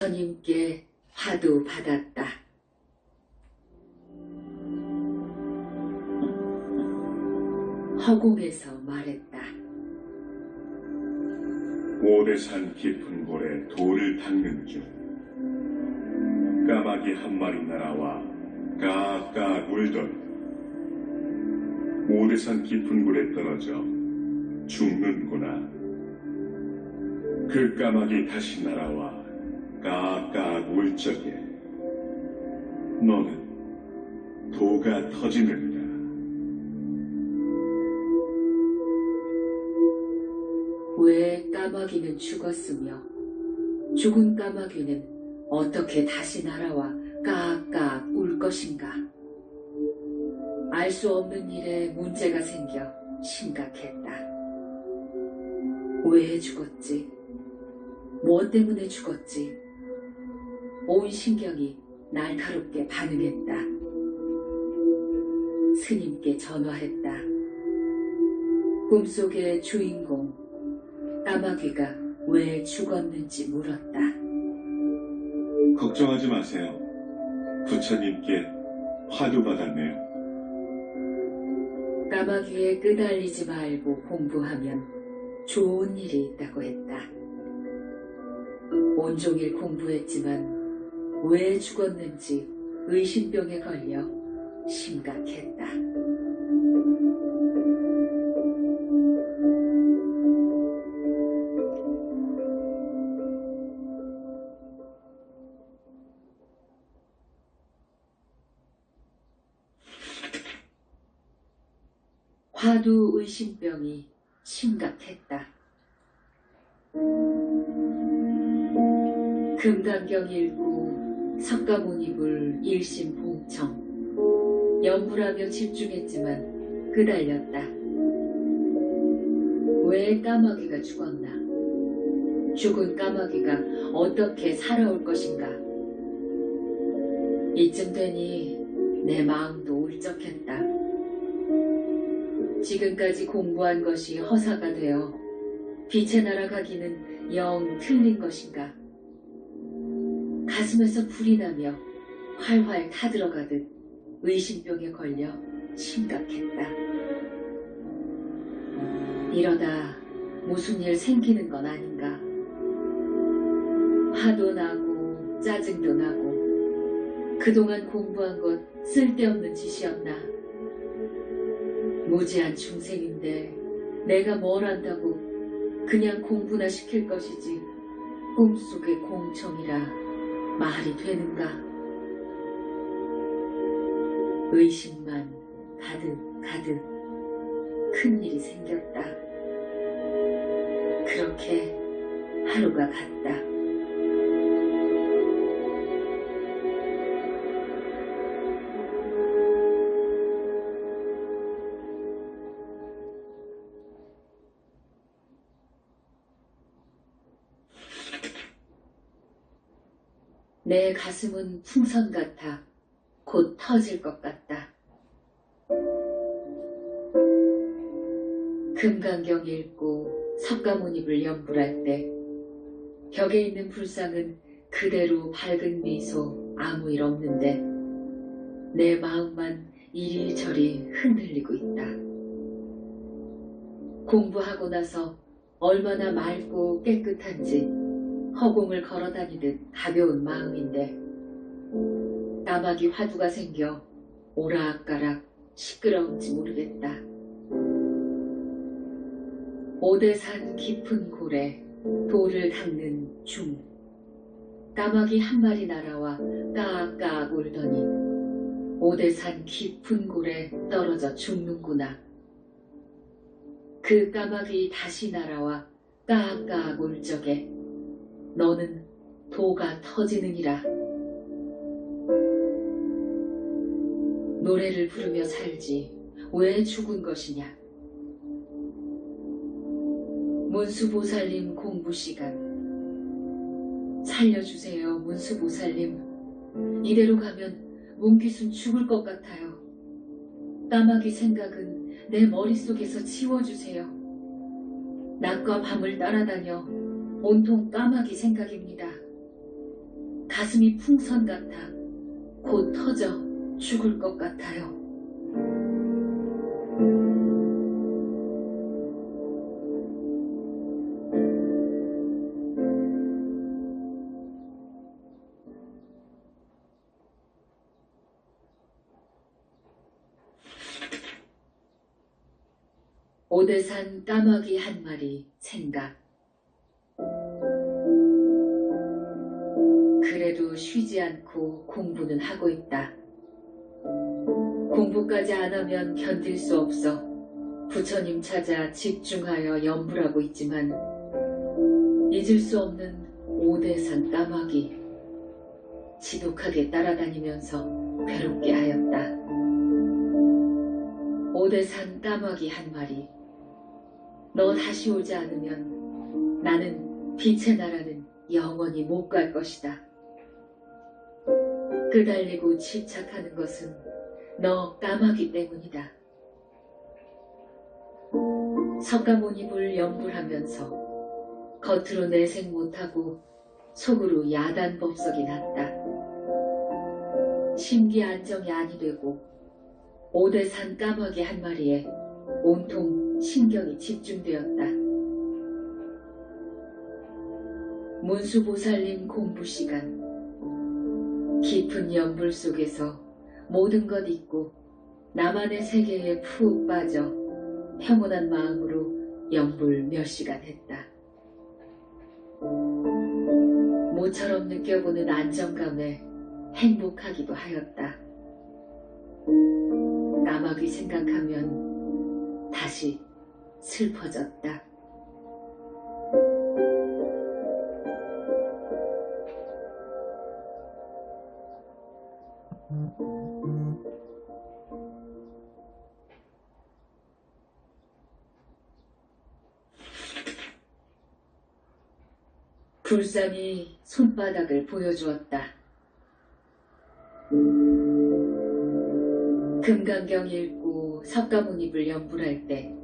부처님께 화두 받았다. 허공에서 말했다. 오대산 깊은 골에 돌을 닦는 중 까마귀 한 마리 날아와 까까 울더니 오대산 깊은 골에 떨어져 죽는구나. 그 까마귀 다시 날아와 까까 울 적에 너는 도가 터지느니라. 왜 까마귀는 죽었으며 죽은 까마귀는 어떻게 다시 날아와 까까 울 것인가? 알 수 없는 일에 문제가 생겨 심각했다. 왜 죽었지? 무엇 때문에 죽었지? 온 신경이 날카롭게 반응했다. 스님께 전화했다. 꿈속의 주인공 까마귀가 왜 죽었는지 물었다. 걱정하지 마세요. 부처님께 화두 받았네요. 까마귀에 끄달리지 말고 공부하면 좋은 일이 있다고 했다. 온종일 공부했지만 왜 죽었는지 의심병에 걸려 심각했다. 화두 의심병이 심각했다. 금강경 읽고 석가모니불 일심봉청 연불하며 집중했지만 끄달렸다. 왜 까마귀가 죽었나? 죽은 까마귀가 어떻게 살아올 것인가? 이쯤 되니 내 마음도 울적했다. 지금까지 공부한 것이 허사가 되어 빛의 나라 가기는 영 틀린 것인가? 가슴에서 불이 나며 활활 타들어가듯 의심병에 걸려 심각했다. 이러다 무슨 일 생기는 건 아닌가? 화도 나고 짜증도 나고 그동안 공부한 것 쓸데없는 짓이었나? 무지한 중생인데 내가 뭘 안다고 그냥 공부나 시킬 것이지 꿈속의 공청이라 말이 되는가? 의심만 가득 큰일이 생겼다. 그렇게 하루가 갔다. 내 가슴은 풍선 같아 곧 터질 것 같다. 금강경 읽고 석가모니불 연불할 때 벽에 있는 불상은 그대로 밝은 미소 아무 일 없는데 내 마음만 이리저리 흔들리고 있다. 공부하고 나서 얼마나 맑고 깨끗한지 허공을 걸어다니듯 가벼운 마음인데 까마귀 화두가 생겨 오락가락 시끄러운지 모르겠다. 오대산 깊은 골에 돌을 닦는 중 까마귀 한 마리 날아와 까까 울더니 오대산 깊은 골에 떨어져 죽는구나. 그 까마귀 다시 날아와 까까 울 적에 너는 도가 터지느니라. 노래를 부르며 살지 왜 죽은 것이냐? 문수보살님 공부시간. 살려주세요, 문수보살님. 이대로 가면 문귀순 죽을 것 같아요. 까마귀 생각은 내 머릿속에서 지워주세요. 낮과 밤을 따라다녀 온통 까마귀 생각입니다. 가슴이 풍선 같아 곧 터져 죽을 것 같아요. 오대산 까마귀 한 마리 생각. 그래도 쉬지 않고 공부는 하고 있다. 공부까지 안 하면 견딜 수 없어 부처님 찾아 집중하여 연불하고 있지만 잊을 수 없는 오대산 까마귀. 지독하게 따라다니면서 괴롭게 하였다. 오대산 까마귀 한 마리. 너 다시 오지 않으면 나는 빛의 나라는 영원히 못 갈 것이다. 끄달리고 집착하는 것은 너 까마귀 때문이다. 석가모니불 연불하면서 겉으로 내색 못하고 속으로 야단법석이 났다. 심기 안정이 아니 되고 오대산 까마귀 한 마리에 온통 신경이 집중되었다. 문수보살님 공부 시간. 깊은 연불 속에서 모든 것 잊고 나만의 세계에 푹 빠져 평온한 마음으로 연불 몇 시간 했다. 모처럼 느껴보는 안정감에 행복하기도 하였다. 까마귀 생각하면 다시 슬퍼졌다. 불상이 손바닥을 보여주었다. 금강경 읽고 석가모니불 연불할 때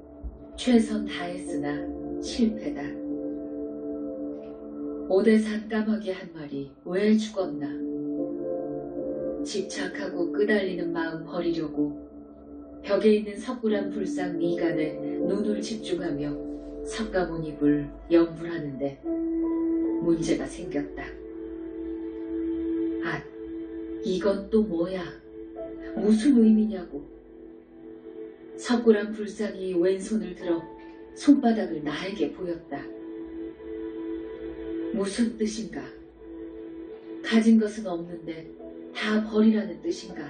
최선 다했으나 실패다. 오대산 까마귀 한 마리 왜 죽었나? 집착하고 끄달리는 마음 버리려고 벽에 있는 석굴암 불상 미간에 눈을 집중하며 석가모니불 연불하는데 문제가 생겼다. 아, 이건 또 뭐야? 무슨 의미냐고. 석굴암 불상이 왼손을 들어 손바닥을 나에게 보였다. 무슨 뜻인가? 가진 것은 없는데 다 버리라는 뜻인가?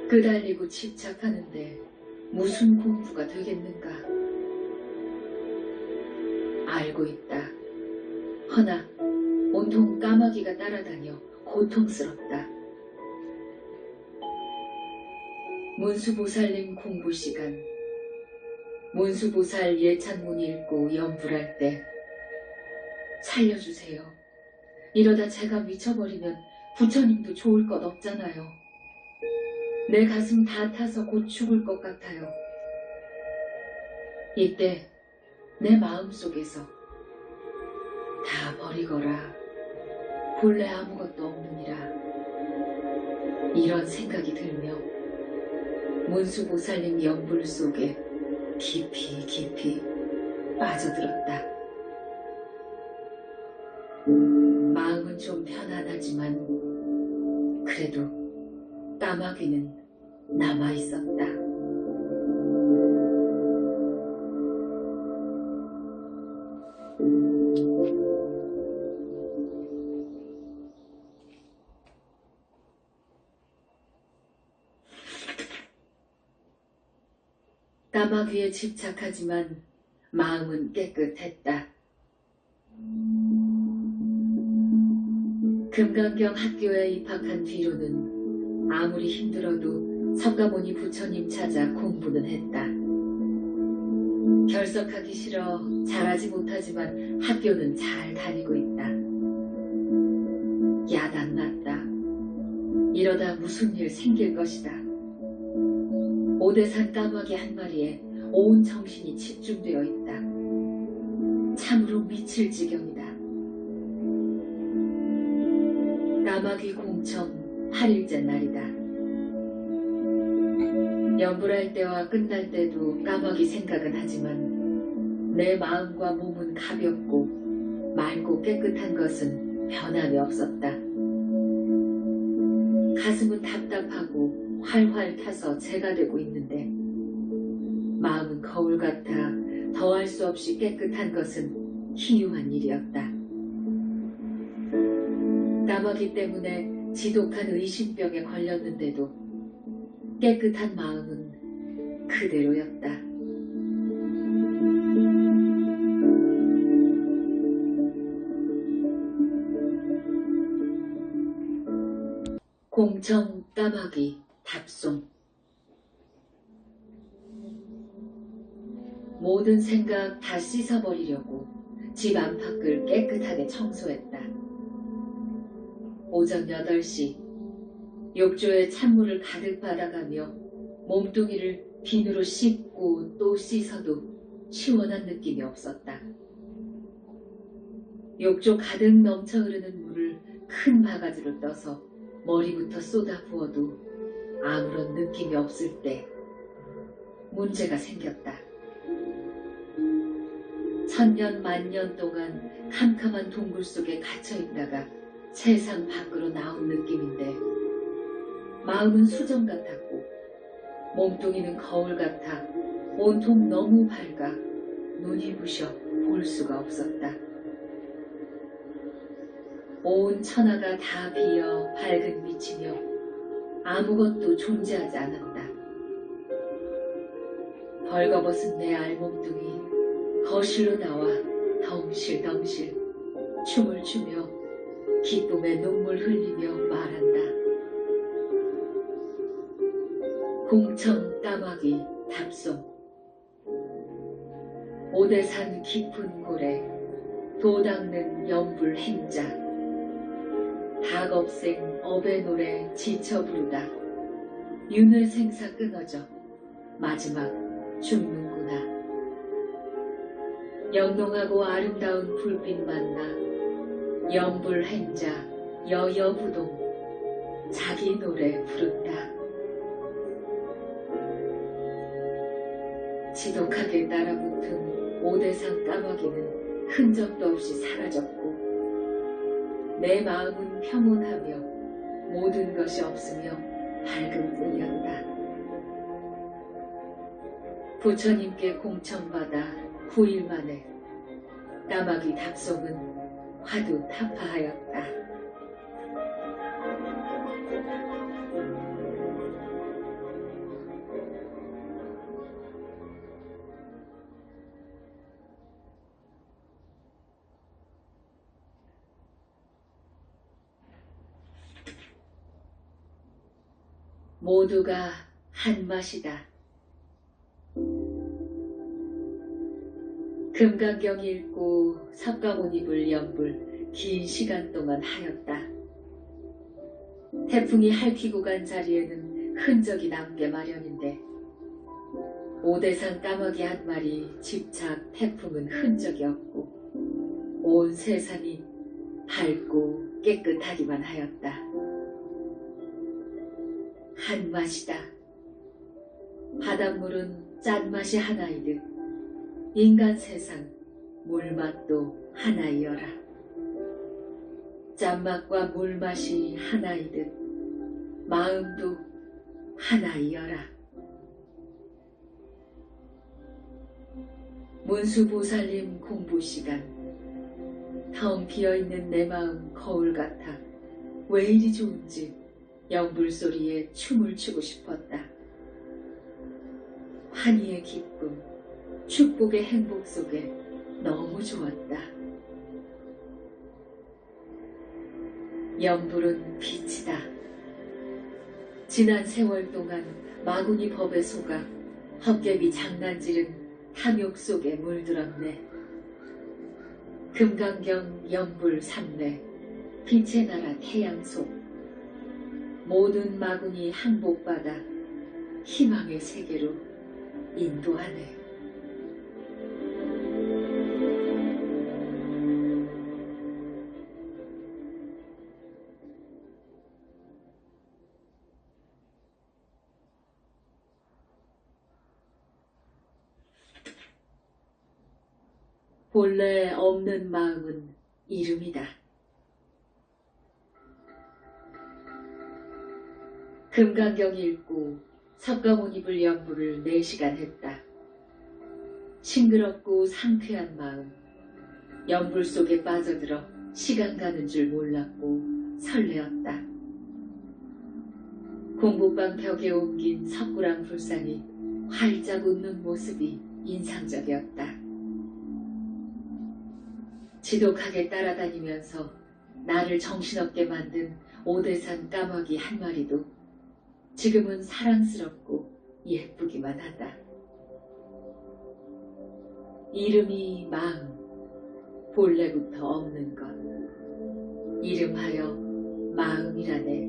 끄달리고 집착하는데 무슨 공부가 되겠는가? 알고 있다. 허나 온통 까마귀가 따라다녀 고통스럽다. 문수보살님 공부 시간. 문수보살 예찬문 읽고 연불할 때 살려주세요. 이러다 제가 미쳐버리면 부처님도 좋을 것 없잖아요. 내 가슴 다 타서 곧 죽을 것 같아요. 이때 내 마음속에서 다 버리거라. 본래 아무것도 없느니라. 이런 생각이 들며 문수보살님 연불 속에 깊이 깊이 빠져들었다. 마음은 좀 편안하지만 그래도 까마귀는 남아있었다. 까마귀에 집착하지만 마음은 깨끗했다. 금강경 학교에 입학한 뒤로는 아무리 힘들어도 석가모니 부처님 찾아 공부는 했다. 결석하기 싫어 잘하지 못하지만 학교는 잘 다니고 있다. 야단 났다. 이러다 무슨 일 생길 것이다. 오대산 까마귀 한 마리에 온 정신이 집중되어 있다. 참으로 미칠 지경이다. 까마귀 공청 8일째 날이다. 연불할 때와 끝날 때도 까마귀 생각은 하지만 내 마음과 몸은 가볍고 맑고 깨끗한 것은 변함이 없었다. 가슴은 답답하고 활활 타서 재가 되고 있는데 마음은 거울 같아 더할 수 없이 깨끗한 것은 희유한 일이었다. 까마귀 때문에 지독한 의심병에 걸렸는데도 깨끗한 마음은 그대로였다. 공청 까마귀 답송. 모든 생각 다 씻어버리려고 집 안팎을 깨끗하게 청소했다. 오전 8시 욕조에 찬물을 가득 받아가며 몸뚱이를 비누로 씻고 또 씻어도 시원한 느낌이 없었다. 욕조 가득 넘쳐 흐르는 물을 큰 바가지로 떠서 머리부터 쏟아 부어도 아무런 느낌이 없을 때 문제가 생겼다. 천년 만년 동안 캄캄한 동굴 속에 갇혀있다가 세상 밖으로 나온 느낌인데 마음은 수정 같았고 몸뚱이는 거울 같아 온통 너무 밝아 눈이 부셔 볼 수가 없었다. 온 천하가 다 비어 밝은 빛이며 아무것도 존재하지 않았다. 벌거벗은 내 알몸뚱이 거실로 나와 덩실덩실 춤을 추며 기쁨에 눈물 흘리며 말한다. 공청 까마귀 답송. 오대산 깊은 고래 도 닦는 연불 행자 닭업생 업의 노래 지쳐 부르다 윤회 생사 끊어져 마지막 죽는구나. 영롱하고 아름다운 불빛 만나 연불 행자 여여부동 자기 노래 부른다. 지독하게 따라붙은 오대산 까마귀는 흔적도 없이 사라졌고 내 마음은 평온하며 모든 것이 없으며 밝은 뿐이었다. 부처님께 공청받아 9일 만에 까마귀 답송은 화두 타파하였다. 모두가 한 맛이다. 금강경 읽고 섭가못 입을 연불 긴 시간 동안 하였다. 태풍이 핥히고 간 자리에는 흔적이 남게 마련인데 오대산 까마귀 한 마리 집착 태풍은 흔적이 없고 온 세상이 밝고 깨끗하기만 하였다. 한 맛이다. 바닷물은 짠맛이 하나이듯 인간 세상 물맛도 하나이여라. 짠맛과 물맛이 하나이듯 마음도 하나이여라. 문수보살님 공부시간. 텅 비어있는 내 마음 거울 같아 왜 이리 좋은지 영불소리에 춤을 추고 싶었다. 환희의 기쁨, 축복의 행복 속에 너무 좋았다. 영불은 빛이다. 지난 세월 동안 마구니 법에 속아 헛개비 장난질은 탐욕 속에 물들었네. 금강경 영불 삼례 빛의 나라 태양 속 모든 마군이 항복받아 희망의 세계로 인도하네. 본래 없는 마음은 이름이다. 금강경 읽고 석가모니불 연부를 4시간 했다. 싱그럽고 상쾌한 마음, 연불 속에 빠져들어 시간 가는 줄 몰랐고 설레었다. 공부방 벽에 옮긴 석굴암 불상이 활짝 웃는 모습이 인상적이었다. 지독하게 따라다니면서 나를 정신없게 만든 오대산 까마귀 한 마리도 지금은 사랑스럽고 예쁘기만 하다. 이름이 마음, 본래부터 없는 것. 이름하여 마음이라네.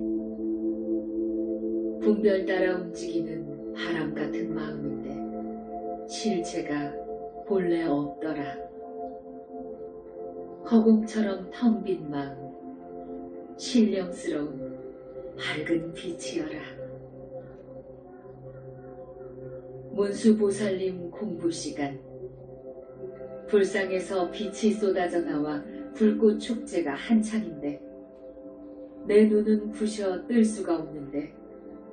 분별 따라 움직이는 바람 같은 마음인데 실체가 본래 없더라. 허공처럼 텅 빈 마음, 신령스러운 밝은 빛이여라. 문수보살님 공부시간. 불상에서 빛이 쏟아져 나와 불꽃 축제가 한창인데 내 눈은 부셔 뜰 수가 없는데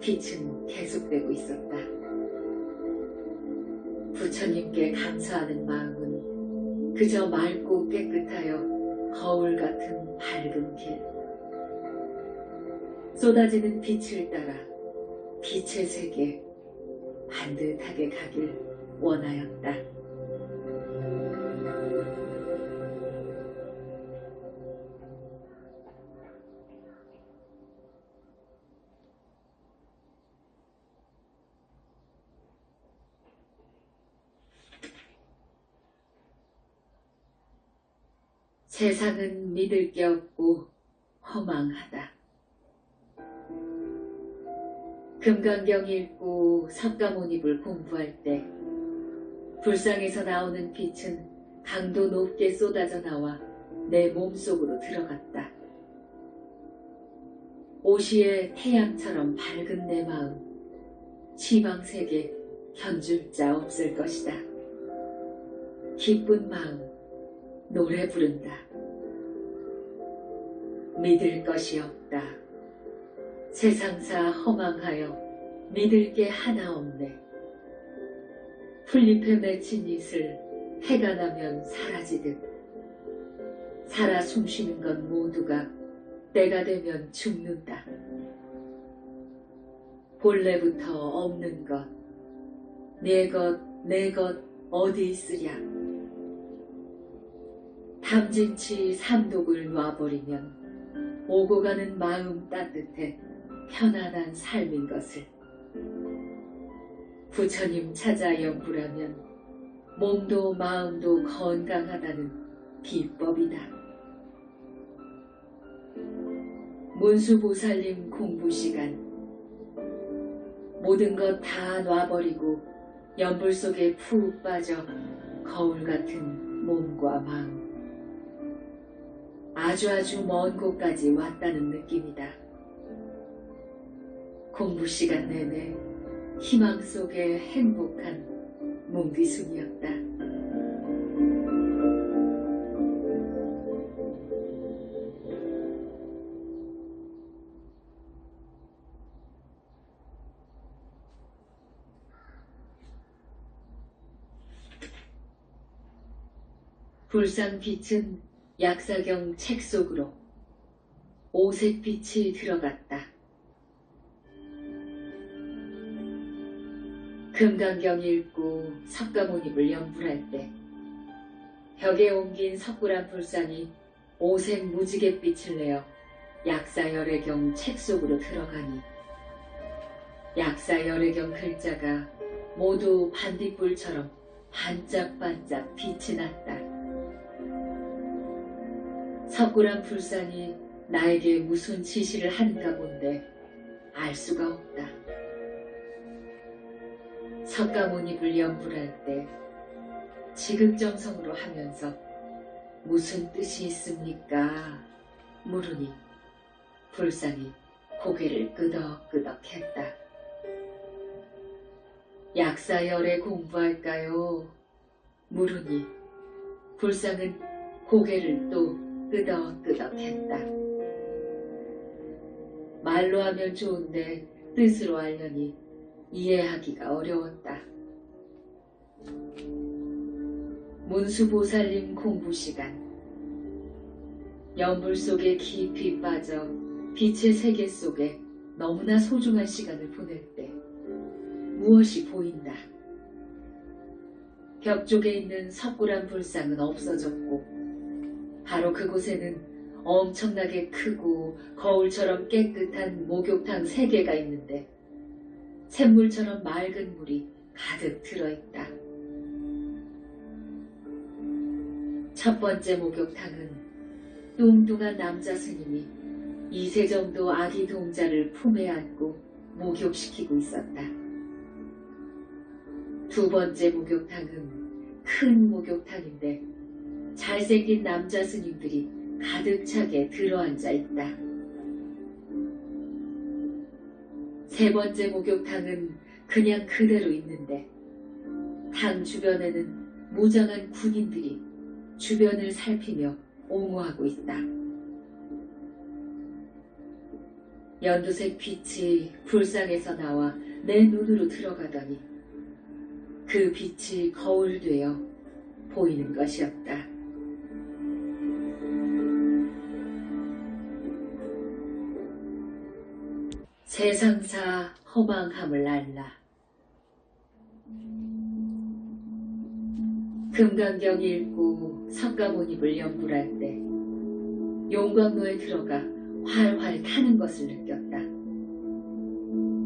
빛은 계속되고 있었다. 부처님께 감사하는 마음은 그저 맑고 깨끗하여 거울 같은 밝은 길. 쏟아지는 빛을 따라 빛의 세계 반듯하게 가길 원하였다. 세상은 믿을 게 없고 허망하다. 금강경 읽고 석가모니불 공부할 때 불상에서 나오는 빛은 강도 높게 쏟아져 나와 내 몸속으로 들어갔다. 오시의 태양처럼 밝은 내 마음, 지방세계 견줄 자 없을 것이다. 기쁜 마음, 노래 부른다. 믿을 것이 없다. 세상사 허망하여 믿을 게 하나 없네. 풀잎에 맺힌 잇을 해가 나면 사라지듯 살아 숨쉬는 건 모두가 때가 되면 죽는다. 본래부터 없는 것, 내 것 어디 있으랴. 탐진치 삼독을 놔버리면 오고 가는 마음 따뜻해 편안한 삶인 것을. 부처님 찾아 연구라면 몸도 마음도 건강하다는 비법이다. 문수보살님 공부시간. 모든 것 다 놔버리고 연불 속에 푹 빠져 거울 같은 몸과 마음. 아주 먼 곳까지 왔다는 느낌이다. 공부시간 내내 희망 속에 행복한 뭉디순이었다. 불상빛은 약사경 책 속으로 오색빛이 들어갔다. 금강경 읽고 석가모니불 연불할 때 벽에 옮긴 석굴암 불상이 오색 무지갯빛을 내어 약사열애경 책 속으로 들어가니 약사열애경 글자가 모두 반딧불처럼 반짝반짝 빛이 났다. 석굴암 불상이 나에게 무슨 지시를 하는가 본데 알 수가 없다. 석가모니불 연불할 때 지극정성으로 하면서 무슨 뜻이 있습니까? 물으니 불상이 고개를 끄덕끄덕 했다. 약사열애 공부할까요? 물으니 불상은 고개를 또 끄덕끄덕했다. 말로 하면 좋은데 뜻으로 하려니 이해하기가 어려웠다. 문수보살님 공부 시간. 연불 속에 깊이 빠져 빛의 세계 속에 너무나 소중한 시간을 보낼 때 무엇이 보인다. 벽 쪽에 있는 석굴암 불상은 없어졌고 바로 그곳에는 엄청나게 크고 거울처럼 깨끗한 목욕탕 3개가 있는데 샘물처럼 맑은 물이 가득 들어있다. 첫 번째 목욕탕은 뚱뚱한 남자 스님이 이세정도 아기 동자를 품에 안고 목욕시키고 있었다. 두 번째 목욕탕은 큰 목욕탕인데 잘생긴 남자 스님들이 가득 차게 들어앉아 있다. 세 번째 목욕탕은 그냥 그대로 있는데 탕 주변에는 무장한 군인들이 주변을 살피며 옹호하고 있다. 연두색 빛이 불상에서 나와 내 눈으로 들어가더니 그 빛이 거울되어 보이는 것이었다. 세상사 허망함을 알라. 금강경 읽고 석가모니를 연불할 때 용광로에 들어가 활활 타는 것을 느꼈다.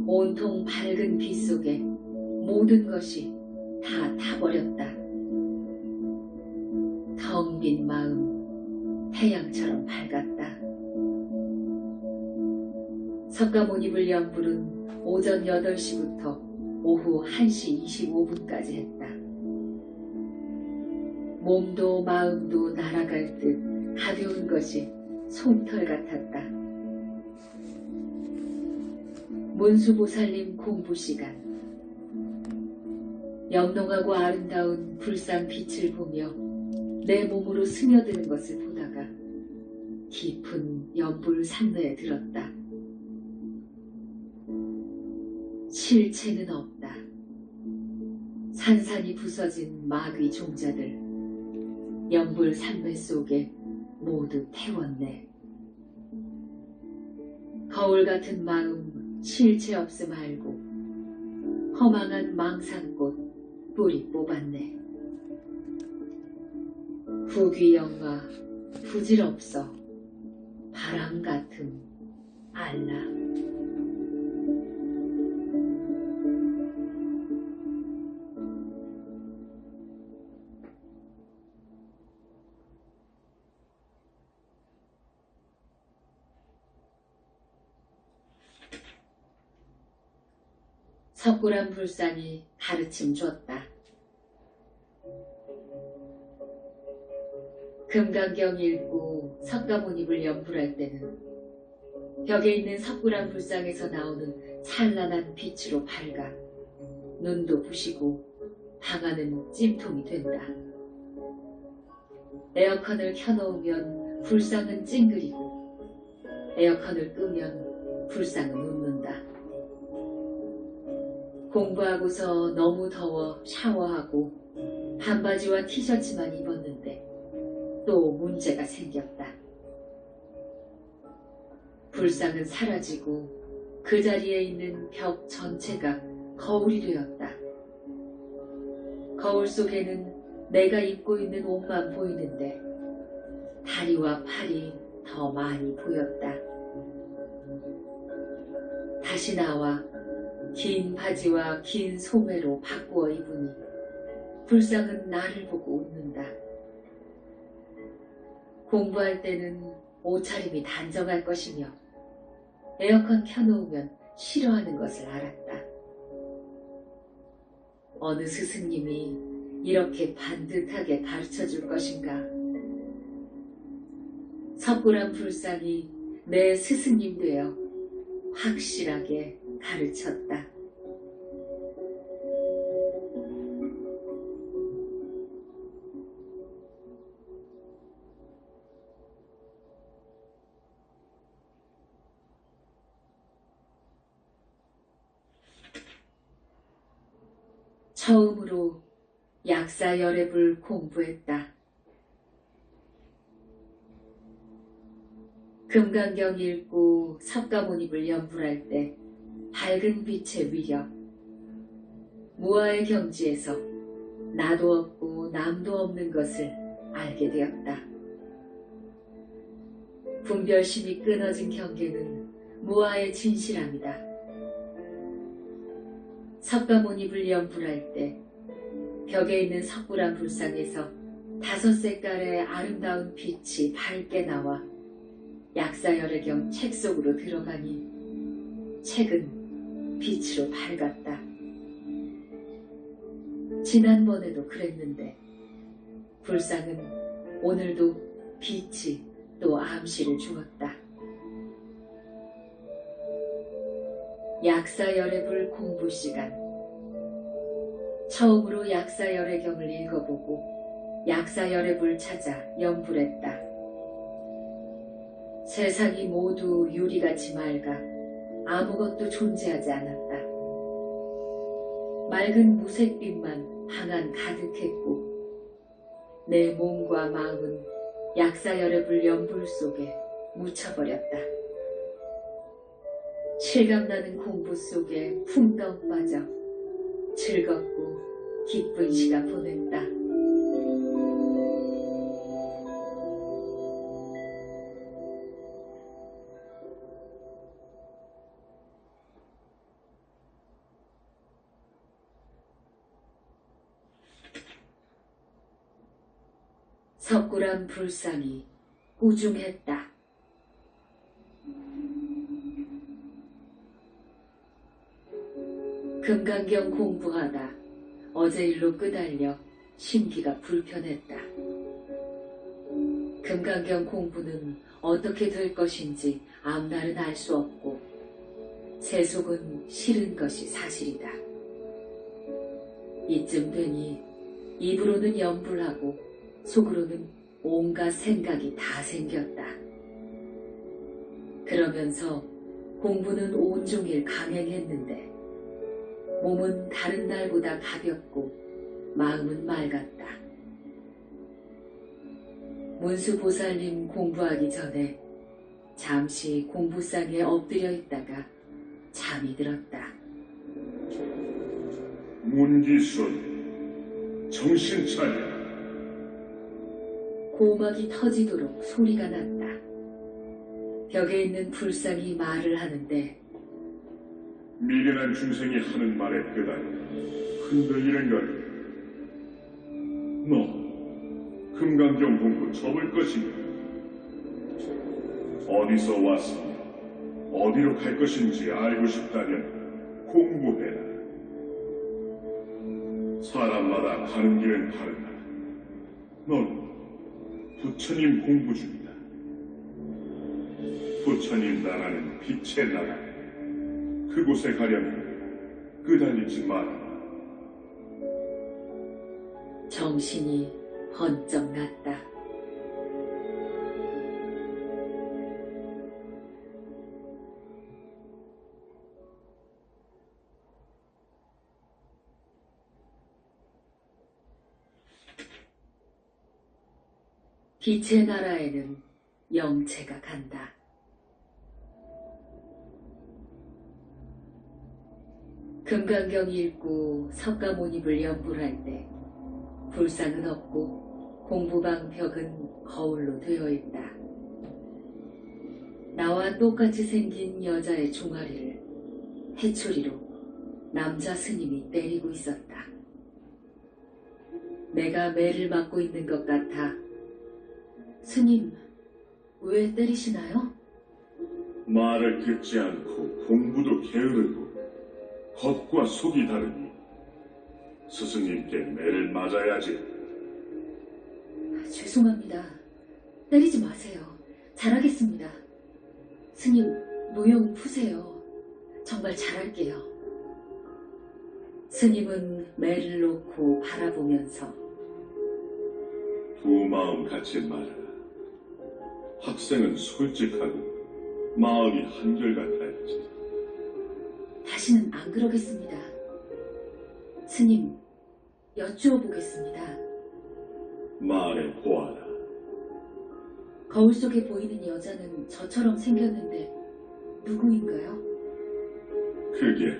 온통 밝은 빛 속에 모든 것이 다 타버렸다. 텅 빈 마음 태양처럼 밝았다. 석가모니불 연불은 오전 8시부터 오후 1시 25분까지 했다. 몸도 마음도 날아갈 듯 가벼운 것이 솜털 같았다. 문수보살님 공부 시간. 영롱하고 아름다운 불상 빛을 보며 내 몸으로 스며드는 것을 보다가 깊은 연불 산내에 들었다. 실체는 없다. 산산이 부서진 마귀 종자들 연불 산매 속에 모두 태웠네. 거울 같은 마음 실체 없음 알고 허망한 망상꽃 뿌리 뽑았네. 부귀영화 부질없어 바람 같음 알라. 석굴암 불상이 가르침 줬다. 금강경 읽고 석가모니불 연불할 때는 벽에 있는 석굴암 불상에서 나오는 찬란한 빛으로 밝아 눈도 부시고 방 안은 찜통이 된다. 에어컨을 켜놓으면 불상은 찡그리고 에어컨을 끄면 불상은 웃는다. 공부하고서 너무 더워 샤워하고 반바지와 티셔츠만 입었는데 또 문제가 생겼다. 불상은 사라지고 그 자리에 있는 벽 전체가 거울이 되었다. 거울 속에는 내가 입고 있는 옷만 보이는데 다리와 팔이 더 많이 보였다. 다시 나와 긴 바지와 긴 소매로 바꾸어 입으니 불상은 나를 보고 웃는다. 공부할 때는 옷차림이 단정할 것이며 에어컨 켜놓으면 싫어하는 것을 알았다. 어느 스승님이 이렇게 반듯하게 가르쳐줄 것인가. 석굴암 불상이 내 스승님 되어 확실하게 가르쳤다. 처음으로 약사열애불 공부했다. 금강경 읽고 석가모니불 연불할 때 밝은 빛의 위력, 무아의 경지에서 나도 없고 남도 없는 것을 알게 되었다. 분별심이 끊어진 경계는 무아의 진실함이다. 석가모니불 연불할 때 벽에 있는 석굴암 불상에서 5색깔의 아름다운 빛이 밝게 나와 약사열애경 책 속으로 들어가니 책은 빛으로 밝았다. 지난번에도 그랬는데 불상은 오늘도 빛이 또 암시를 주었다. 약사열애불 공부 시간. 처음으로 약사열애경을 읽어보고 약사열애불 찾아 연불했다. 세상이 모두 유리같이 맑아 아무것도 존재하지 않았다. 맑은 무색빛만 방안 가득했고 내 몸과 마음은 약사열애불 연불 속에 묻혀버렸다. 실감나는 공부 속에 풍덩 빠져 즐겁고 기쁜 시간 보냈다. 석굴암 불상이 우중했다. 금강경 공부하다 어제 일로 끄달려 심기가 불편했다. 금강경 공부는 어떻게 될 것인지 앞날은 알 수 없고 세속은 싫은 것이 사실이다. 이쯤 되니 입으로는 연불하고 속으로는 온갖 생각이 다 생겼다. 그러면서 공부는 온종일 강행했는데 몸은 다른 날보다 가볍고 마음은 맑았다. 문수보살님 공부하기 전에 잠시 공부상에 엎드려 있다가 잠이 들었다. 문기순, 정신 차려. 고막이 터지도록 소리가 났다. 벽에 있는 불상이 말을 하는데 미련한 중생이 하는 말에 끄달려 흔들리는 걸. 너 금강경 공부 접을 것인가? 어디서 왔으며 어디로 갈 것인지 알고 싶다면 공부해라. 사람마다 가는 길은 다르다. 넌 부처님 공부 중이다. 부처님 나라는 빛의 나라. 그곳에 가려면 끄달리지 마라. 정신이 번쩍 났다. 빛의 나라에는 영체가 간다. 금강경 읽고 석가모니불 연불할 때 불상은 없고 공부방 벽은 거울로 되어 있다. 나와 똑같이 생긴 여자의 종아리를 해초리로 남자 스님이 때리고 있었다. 내가 매를 맞고 있는 것 같아. 스님, 왜 때리시나요? 말을 듣지 않고 공부도 게으르고 겉과 속이 다르니 스승님께 매를 맞아야지. 죄송합니다. 때리지 마세요. 잘하겠습니다. 스님, 노여움 푸세요. 정말 잘할게요. 스님은 매를 놓고 바라보면서 두 마음 갖지 말아라. 학생은 솔직하고 마음이 한결같아야지. 다시는 안 그러겠습니다. 스님, 여쭈어 보겠습니다. 말해 보아라. 거울 속에 보이는 여자는 저처럼 생겼는데 누구인가요? 그게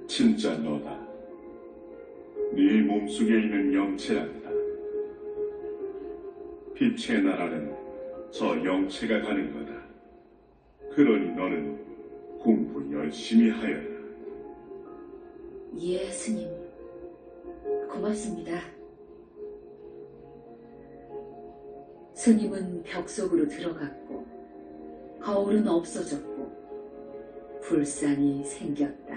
진짜 너다. 네 몸속에 있는 영체란다. 빛의 나라는 저 영체가 가는 거다. 그러니 너는 공부 열심히 하여라. 예, 스님. 고맙습니다. 스님은 벽 속으로 들어갔고 거울은 없어졌고 불상이 생겼다.